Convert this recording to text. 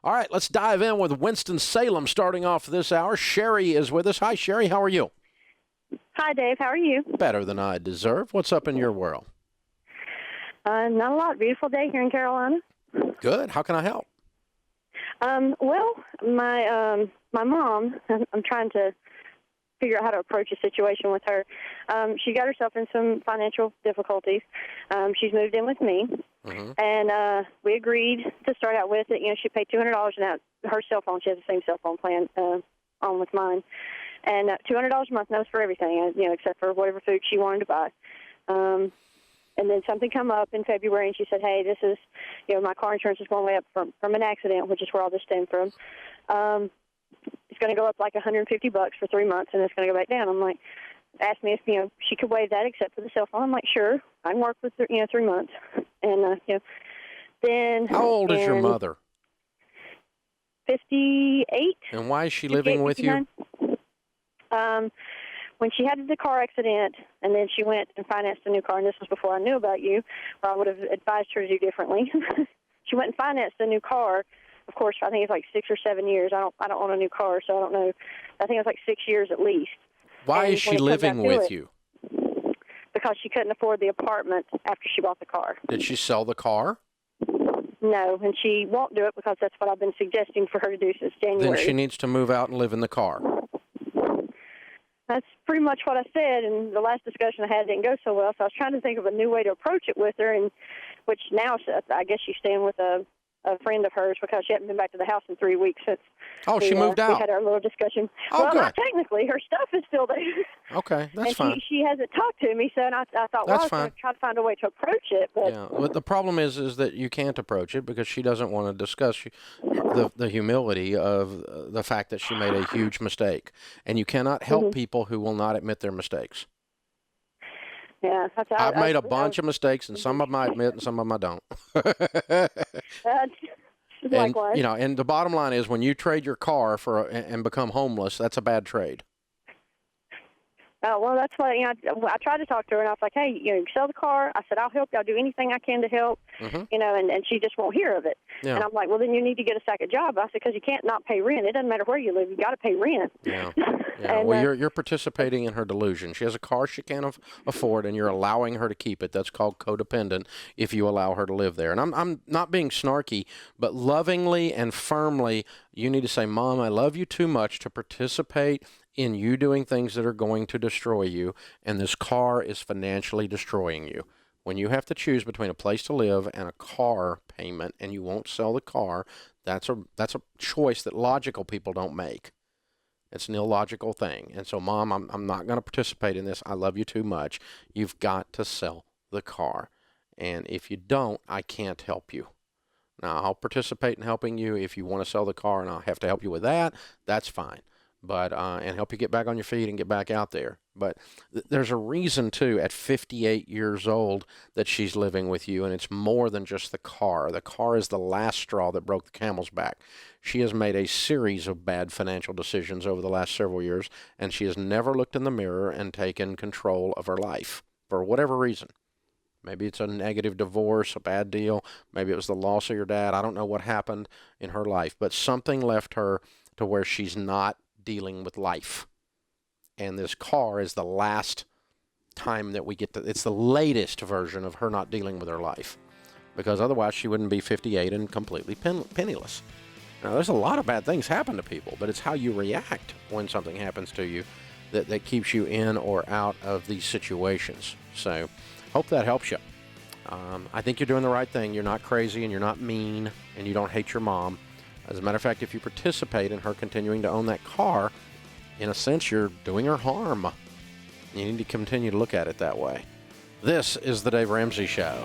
All right, let's dive in with Winston-Salem starting off this hour. Sherry is with us. Hi, Sherry. How are you? Hi, Dave. How are you? Better than I deserve. What's up in your world? Not a lot. Beautiful day here in Carolina. Good. How can I help? Well, my mom, I'm trying to figure out how to approach a situation with her. She got herself in some financial difficulties. She's moved in with me, and we agreed to start out with it. You know, she paid $200 and her cell phone. She has the same cell phone plan on with mine, and $200 a month. That was for everything, you know, except for whatever food she wanted to buy. And then something come up in February, and she said, "Hey, this is, you know, my car insurance is going way up from an accident, which is where all this stemmed from. It's going to go up like $150 for 3 months, and it's going to go back down." I'm like, asked me if, you know, she could waive that except for the cell phone. I'm like, sure, I can work with, 3 months. And, you know, then. How old is your mother? 58. And why is she living with you? When she had the car accident, and then she went and financed a new car, and this was before I knew about you, or I would have advised her to do differently. She went and financed a new car. Of course, I think it's like 6 or 7 years. I don't own a new car, so I don't know. I think it's like 6 years at least. Why is she living with you? Because she couldn't afford the apartment after she bought the car. Did she sell the car? No, and she won't do it because that's what I've been suggesting for her to do since January. Then she needs to move out and live in the car. That's pretty much what I said, and the last discussion I had didn't go so well, so I was trying to think of a new way to approach it with her, and which now I guess she's staying with a friend of hers because she hadn't been back to the house in 3 weeks since she moved out. We had our little discussion. Oh, well, good. not technically. Her stuff is still there. Okay, that's and fine. She hasn't talked to me, so I thought, well, I was going to try to find a way to approach it. But yeah, well, the problem is that you can't approach it because she doesn't want to discuss the humility of the fact that she made a huge mistake. And you cannot help people who will not admit their mistakes. Yeah, I've made a bunch of mistakes, and some of them I admit, and some of them I don't. Likewise. And, you know, and the bottom line is when you trade your car and become homeless, that's a bad trade. Well, that's why, you know, I tried to talk to her, and I was like, hey, you know, sell the car. I said, I'll help you. I'll do anything I can to help, you know, and she just won't hear of it. Yeah. And I'm like, well, then you need to get a second job. I said, because you can't not pay rent. It doesn't matter where you live. You got to pay rent. Yeah. And, well, you're participating in her delusion. She has a car she can't afford, and you're allowing her to keep it. That's called codependent if you allow her to live there. And I'm not being snarky, but lovingly and firmly, you need to say, Mom, I love you too much to participate in you doing things that are going to destroy you, and this car is financially destroying you. When you have to choose between a place to live and a car payment, and you won't sell the car, that's a choice that logical people don't make. It's an illogical thing. And so, Mom, I'm not going to participate in this. I love you too much. You've got to sell the car. And if you don't, I can't help you. Now, I'll participate in helping you if you want to sell the car, and I'll have to help you with that. That's fine. But and help you get back on your feet and get back out there. But there's a reason, too, at 58 years old that she's living with you, and it's more than just the car. The car is the last straw that broke the camel's back. She has made a series of bad financial decisions over the last several years, and she has never looked in the mirror and taken control of her life for whatever reason. Maybe it's a negative divorce, a bad deal. Maybe it was the loss of your dad. I don't know what happened in her life, but something left her to where she's not dealing with life. And this car is the last time that we get to, it's the latest version of her not dealing with her life. Because otherwise she wouldn't be 58 and completely penniless. Now, there's a lot of bad things happen to people, but it's how you react when something happens to you that keeps you in or out of these situations. So, hope that helps you. I think you're doing the right thing. You're not crazy and you're not mean and you don't hate your mom. As a matter of fact, if you participate in her continuing to own that car, in a sense, you're doing her harm. You need to continue to look at it that way. This is the Dave Ramsey Show.